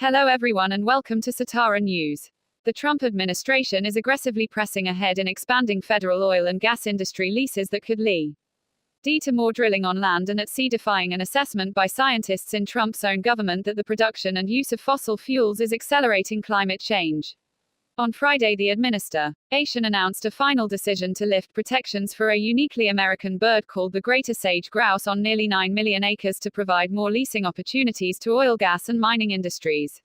Hello everyone and welcome to Satara News. The Trump administration is aggressively pressing ahead in expanding federal oil and gas industry leases that could lead to more drilling on land and at sea, defying an assessment by scientists in Trump's own government that the production and use of fossil fuels is accelerating climate change. On Friday, the administration announced a final decision to lift protections for a uniquely American bird called the greater sage grouse on nearly 9 million acres to provide more leasing opportunities to oil, gas, and mining industries.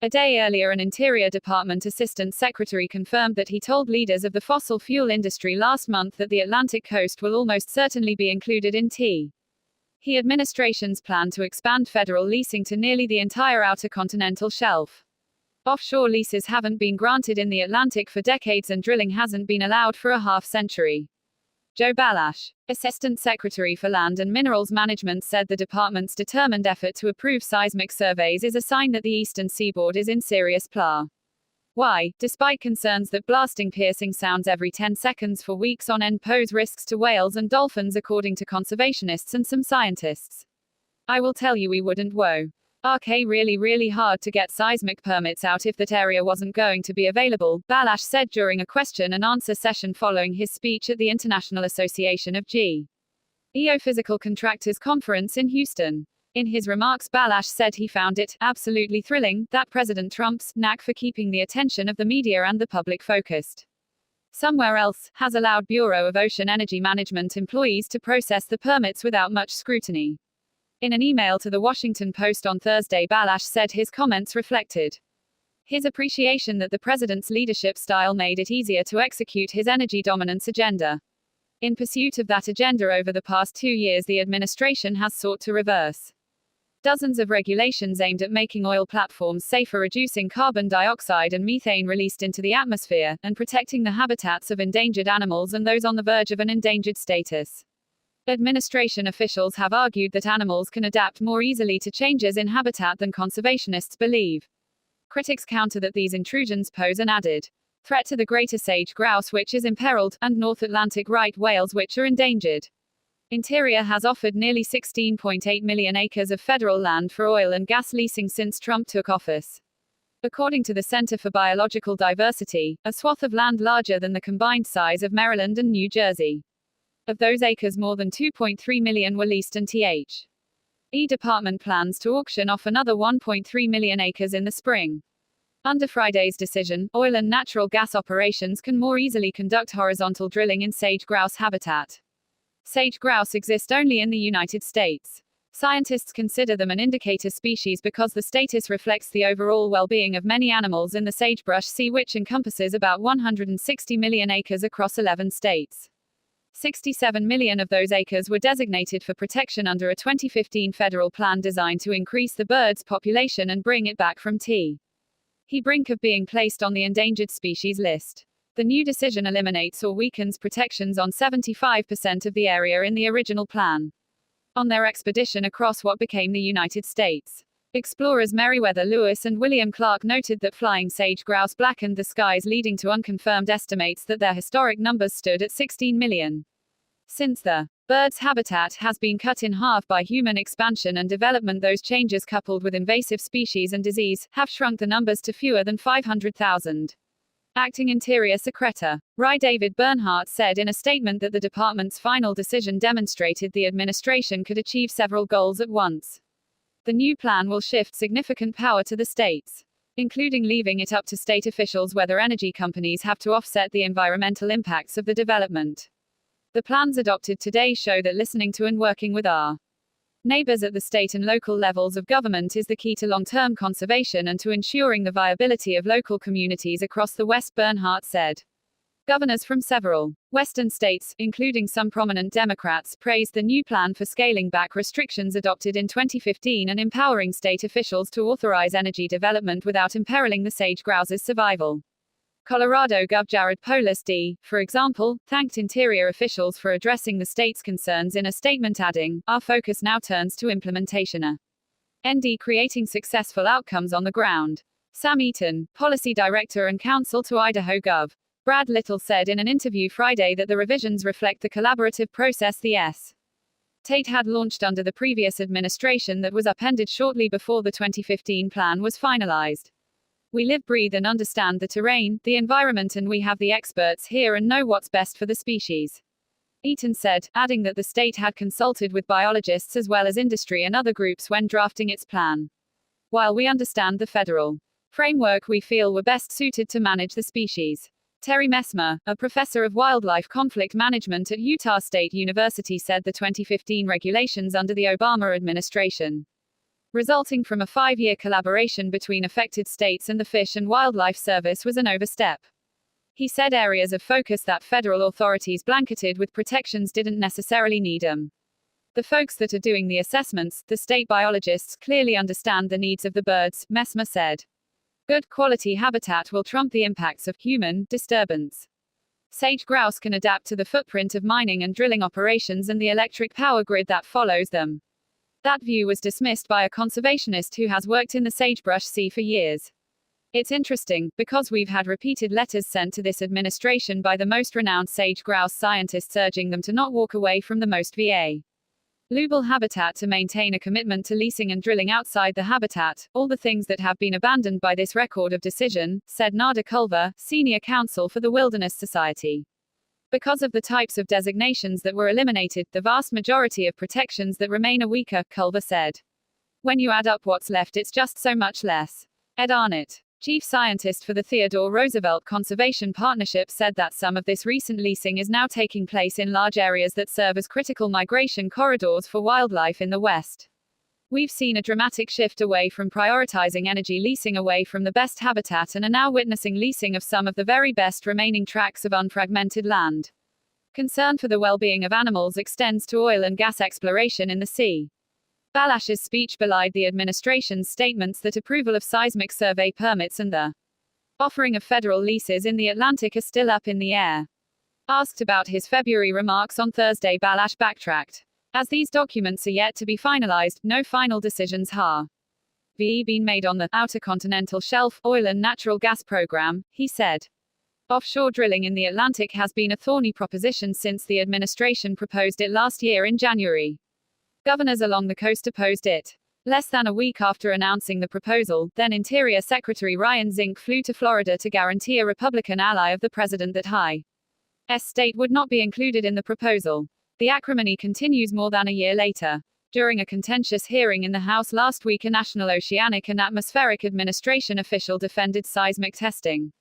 A day earlier, an Interior Department Assistant Secretary confirmed that he told leaders of the fossil fuel industry last month that the Atlantic coast will almost certainly be included in the administration's plan to expand federal leasing to nearly the entire outer continental shelf. Offshore leases haven't been granted in the Atlantic for decades and drilling hasn't been allowed for a half-century. Joe Balash, Assistant Secretary for Land and Minerals Management, said the department's determined effort to approve seismic surveys is a sign that the eastern seaboard is in serious Why, despite concerns that blasting piercing sounds every 10 seconds for weeks on end pose risks to whales and dolphins, according to conservationists and some scientists. I will tell you, we wouldn't really hard to get seismic permits out if that area wasn't going to be available, Balash said during a question and answer session following his speech at the International Association of Geophysical Contractors Conference in Houston. In his remarks, Balash said he found it absolutely thrilling that President Trump's knack for keeping the attention of the media and the public focused somewhere else has allowed Bureau of Ocean Energy Management employees to process the permits without much scrutiny. In an email to the Washington Post on Thursday, Balash said his comments reflected his appreciation that the president's leadership style made it easier to execute his energy dominance agenda. In pursuit of that agenda, over the past 2 years, the administration has sought to reverse dozens of regulations aimed at making oil platforms safer, reducing carbon dioxide and methane released into the atmosphere, and protecting the habitats of endangered animals and those on the verge of an endangered status. Administration officials have argued that animals can adapt more easily to changes in habitat than conservationists believe. Critics counter that these intrusions pose an added threat to the greater sage grouse, which is imperiled, and North Atlantic right whales, which are endangered. Interior has offered nearly 16.8 million acres of federal land for oil and gas leasing since Trump took office. According to the Center for Biological Diversity, a swath of land larger than the combined size of Maryland and New Jersey. Of those acres, more than 2.3 million were leased, and the department plans to auction off another 1.3 million acres in the spring. Under Friday's decision, oil and natural gas operations can more easily conduct horizontal drilling in sage grouse habitat. Sage grouse exist only in the United States. Scientists consider them an indicator species because the status reflects the overall well-being of many animals in the sagebrush sea, which encompasses about 160 million acres across 11 states. 67 million of those acres were designated for protection under a 2015 federal plan designed to increase the bird's population and bring it back from the brink of being placed on the endangered species list. The new decision eliminates or weakens protections on 75% of the area in the original plan. On their expedition across what became the United States, explorers Meriwether Lewis and William Clark noted that flying sage grouse blackened the skies, leading to unconfirmed estimates that their historic numbers stood at 16 million. Since the bird's habitat has been cut in half by human expansion and development, those changes, coupled with invasive species and disease, have shrunk the numbers to fewer than 500,000. Acting Interior Secretary David Bernhardt said in a statement that the department's final decision demonstrated the administration could achieve several goals at once. The new plan will shift significant power to the states, including leaving it up to state officials whether energy companies have to offset the environmental impacts of the development. The plans adopted today show that listening to and working with our neighbors at the state and local levels of government is the key to long-term conservation and to ensuring the viability of local communities across the West, Bernhardt said. Governors from several Western states, including some prominent Democrats, praised the new plan for scaling back restrictions adopted in 2015 and empowering state officials to authorize energy development without imperiling the sage grouse's survival. Colorado Gov. Jared Polis D., for example, thanked Interior officials for addressing the state's concerns in a statement, adding, "Our focus now turns to implementation and creating successful outcomes on the ground." Sam Eaton, Policy Director and Counsel to Idaho Gov. Brad Little said in an interview Friday that the revisions reflect the collaborative process the Tate had launched under the previous administration that was upended shortly before the 2015 plan was finalized. We live, breathe, and understand the terrain, the environment, and we have the experts here and know what's best for the species. Eaton said, adding that the state had consulted with biologists as well as industry and other groups when drafting its plan. While we understand the federal framework, we feel we're best suited to manage the species. Terry Messmer, a professor of wildlife conflict management at Utah State University, said the 2015 regulations under the Obama administration, resulting from a 5-year collaboration between affected states and the Fish and Wildlife Service, was an overstep. He said areas of focus that federal authorities blanketed with protections didn't necessarily need them. The folks that are doing the assessments, the state biologists, clearly understand the needs of the birds, Messmer said. Good quality habitat will trump the impacts of human disturbance. Sage grouse can adapt to the footprint of mining and drilling operations and the electric power grid that follows them. That view was dismissed by a conservationist who has worked in the sagebrush sea for years. It's interesting, because we've had repeated letters sent to this administration by the most renowned sage grouse scientists urging them to not walk away from the most valuable habitat, to maintain a commitment to leasing and drilling outside the habitat, all the things that have been abandoned by this record of decision, said Nada Culver, senior counsel for the Wilderness Society. Because of the types of designations that were eliminated, the vast majority of protections that remain are weaker, Culver said. When you add up what's left, it's just so much less. Ed Arnott, chief scientist for the Theodore Roosevelt Conservation Partnership, said that some of this recent leasing is now taking place in large areas that serve as critical migration corridors for wildlife in the West. We've seen a dramatic shift away from prioritizing energy leasing away from the best habitat and are now witnessing leasing of some of the very best remaining tracts of unfragmented land. Concern for the well-being of animals extends to oil and gas exploration in the sea. Balash's speech belied the administration's statements that approval of seismic survey permits and the offering of federal leases in the Atlantic are still up in the air. Asked about his February remarks on Thursday, Balash backtracked. As these documents are yet to be finalized, no final decisions have been made on the Outer Continental Shelf oil and natural gas program, he said. Offshore drilling in the Atlantic has been a thorny proposition since the administration proposed it last year in January. Governors along the coast opposed it. Less than a week after announcing the proposal, then Interior Secretary Ryan Zink flew to Florida to guarantee a Republican ally of the president that high-S state would not be included in the proposal. The acrimony continues more than a year later. During a contentious hearing in the House last week, a National Oceanic and Atmospheric Administration official defended seismic testing,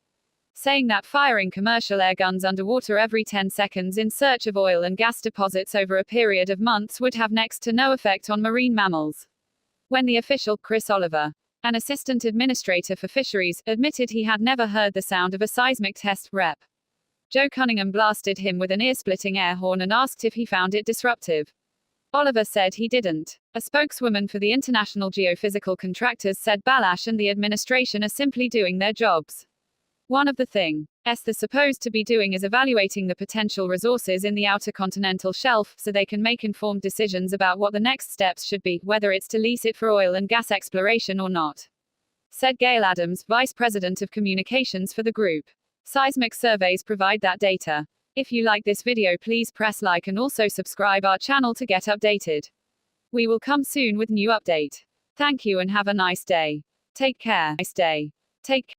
saying that firing commercial air guns underwater every 10 seconds in search of oil and gas deposits over a period of months would have next to no effect on marine mammals. When the official, Chris Oliver, an assistant administrator for fisheries, admitted he had never heard the sound of a seismic test, Rep. Joe Cunningham blasted him with an ear-splitting air horn and asked if he found it disruptive. Oliver said he didn't. A spokeswoman for the International Geophysical Contractors said Balash and the administration are simply doing their jobs. One of the things they're supposed to be doing is evaluating the potential resources in the Outer Continental Shelf, so they can make informed decisions about what the next steps should be, whether it's to lease it for oil and gas exploration or not, said Gail Adams, vice president of communications for the group. Seismic surveys provide that data. If you like this video, please press like and also subscribe our channel to get updated. We will come soon with new update. Thank you and have a nice day. Take care. Nice day. Take